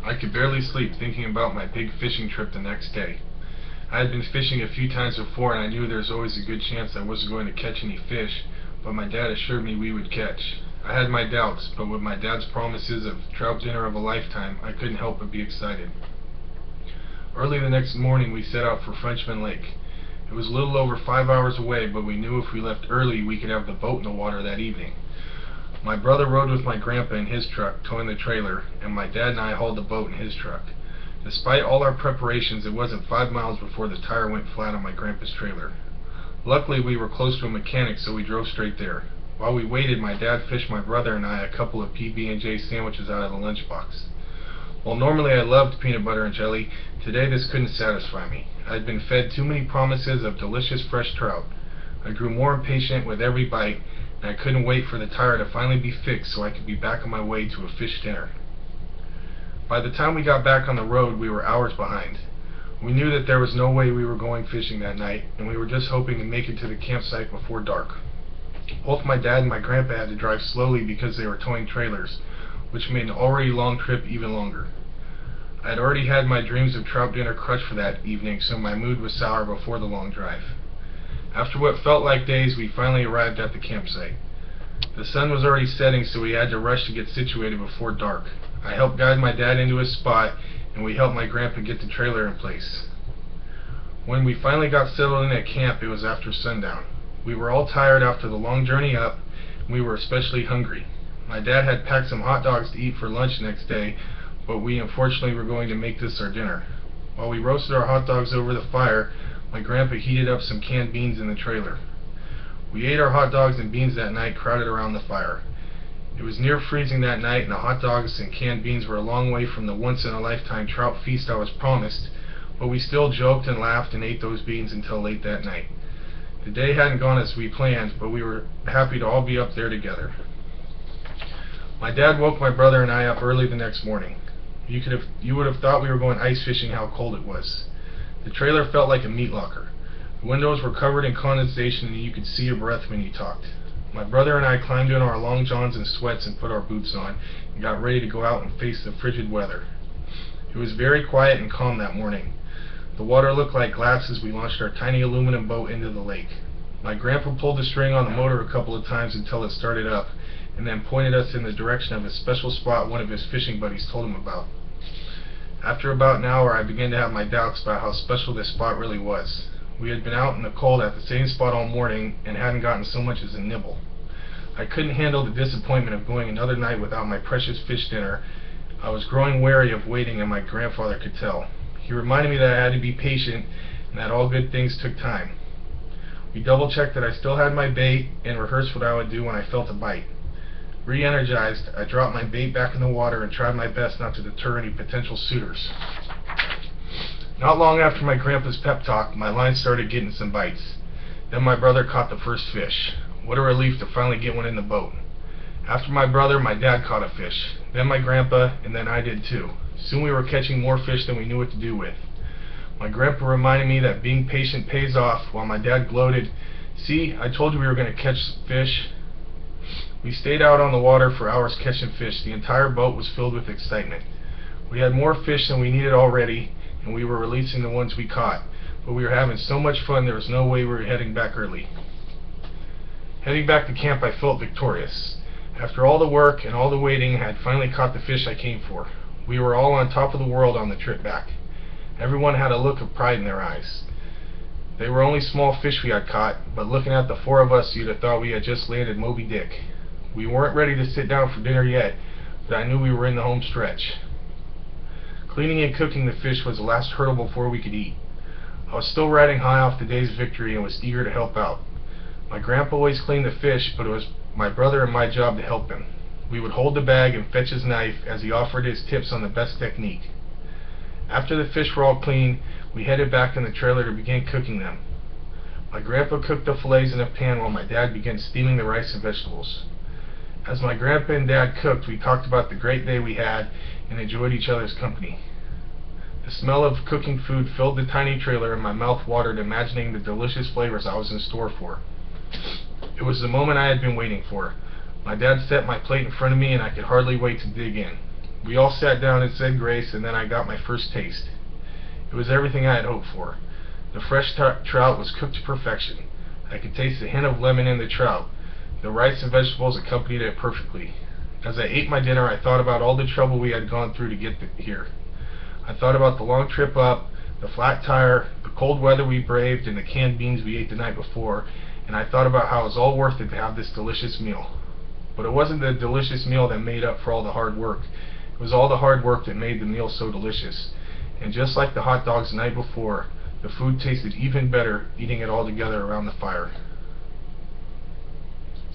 I could barely sleep thinking about my big fishing trip the next day. I had been fishing a few times before and I knew there was always a good chance I wasn't going to catch any fish, but my dad assured me we would catch. I had my doubts, but with my dad's promises of trout dinner of a lifetime, I couldn't help but be excited. Early the next morning we set out for Frenchman Lake. It was a little over 5 hours away, but we knew if we left early we could have the boat in the water that evening. My brother rode with my grandpa in his truck, towing the trailer, and my dad and I hauled the boat in his truck. Despite all our preparations, it wasn't 5 miles before the tire went flat on my grandpa's trailer. Luckily, we were close to a mechanic, so we drove straight there. While we waited, my dad fished my brother and I a couple of PB&J sandwiches out of the lunchbox. While normally I loved peanut butter and jelly, today this couldn't satisfy me. I had been fed too many promises of delicious fresh trout. I grew more impatient with every bite, and I couldn't wait for the tire to finally be fixed so I could be back on my way to a fish dinner. By the time we got back on the road, we were hours behind. We knew that there was no way we were going fishing that night, and we were just hoping to make it to the campsite before dark. Both my dad and my grandpa had to drive slowly because they were towing trailers, which made an already long trip even longer. I had already had my dreams of trout dinner crushed for that evening, so my mood was sour before the long drive. After what felt like days, we finally arrived at the campsite. The sun was already setting, so we had to rush to get situated before dark. I helped guide my dad into his spot, and we helped my grandpa get the trailer in place. When we finally got settled in at camp, it was after sundown. We were all tired after the long journey up, and we were especially hungry. My dad had packed some hot dogs to eat for lunch next day, but we unfortunately were going to make this our dinner. While we roasted our hot dogs over the fire, my grandpa heated up some canned beans in the trailer. We ate our hot dogs and beans that night crowded around the fire. It was near freezing that night, and the hot dogs and canned beans were a long way from the once-in-a-lifetime trout feast I was promised, but we still joked and laughed and ate those beans until late that night. The day hadn't gone as we planned, but we were happy to all be up there together. My dad woke my brother and I up early the next morning. You would have thought we were going ice fishing how cold it was. The trailer felt like a meat locker. The windows were covered in condensation and you could see your breath when you talked. My brother and I climbed in our long johns and sweats and put our boots on and got ready to go out and face the frigid weather. It was very quiet and calm that morning. The water looked like glass as we launched our tiny aluminum boat into the lake. My grandpa pulled the string on the motor a couple of times until it started up, and then pointed us in the direction of a special spot one of his fishing buddies told him about. After about an hour, I began to have my doubts about how special this spot really was. We had been out in the cold at the same spot all morning and hadn't gotten so much as a nibble. I couldn't handle the disappointment of going another night without my precious fish dinner. I was growing wary of waiting, and my grandfather could tell. He reminded me that I had to be patient and that all good things took time. We double-checked that I still had my bait and rehearsed what I would do when I felt a bite. Re-energized, I dropped my bait back in the water and tried my best not to deter any potential suitors. Not long after my grandpa's pep talk, my line started getting some bites. Then my brother caught the first fish. What a relief to finally get one in the boat. After my brother, my dad caught a fish. Then my grandpa, and then I did too. Soon we were catching more fish than we knew what to do with. My grandpa reminded me that being patient pays off, while my dad gloated, "See, I told you we were going to catch fish." We stayed out on the water for hours catching fish. The entire boat was filled with excitement. We had more fish than we needed already, and we were releasing the ones we caught. But we were having so much fun there was no way we were heading back early. Heading back to camp, I felt victorious. After all the work and all the waiting, I had finally caught the fish I came for. We were all on top of the world on the trip back. Everyone had a look of pride in their eyes. They were only small fish we had caught, but looking at the four of us, you'd have thought we had just landed Moby Dick. We weren't ready to sit down for dinner yet, but I knew we were in the home stretch. Cleaning and cooking the fish was the last hurdle before we could eat. I was still riding high off the day's victory and was eager to help out. My grandpa always cleaned the fish, but it was my brother and my job to help him. We would hold the bag and fetch his knife as he offered his tips on the best technique. After the fish were all clean, we headed back in the trailer to begin cooking them. My grandpa cooked the fillets in a pan while my dad began steaming the rice and vegetables. As my grandpa and dad cooked, we talked about the great day we had and enjoyed each other's company. The smell of cooking food filled the tiny trailer and my mouth watered imagining the delicious flavors I was in store for. It was the moment I had been waiting for. My dad set my plate in front of me and I could hardly wait to dig in. We all sat down and said grace, and then I got my first taste. It was everything I had hoped for. The fresh trout was cooked to perfection. I could taste the hint of lemon in the trout. The rice and vegetables accompanied it perfectly. As I ate my dinner, I thought about all the trouble we had gone through to get here. I thought about the long trip up, the flat tire, the cold weather we braved, and the canned beans we ate the night before, and I thought about how it was all worth it to have this delicious meal. But it wasn't the delicious meal that made up for all the hard work. It was all the hard work that made the meal so delicious. And just like the hot dogs the night before, the food tasted even better eating it all together around the fire.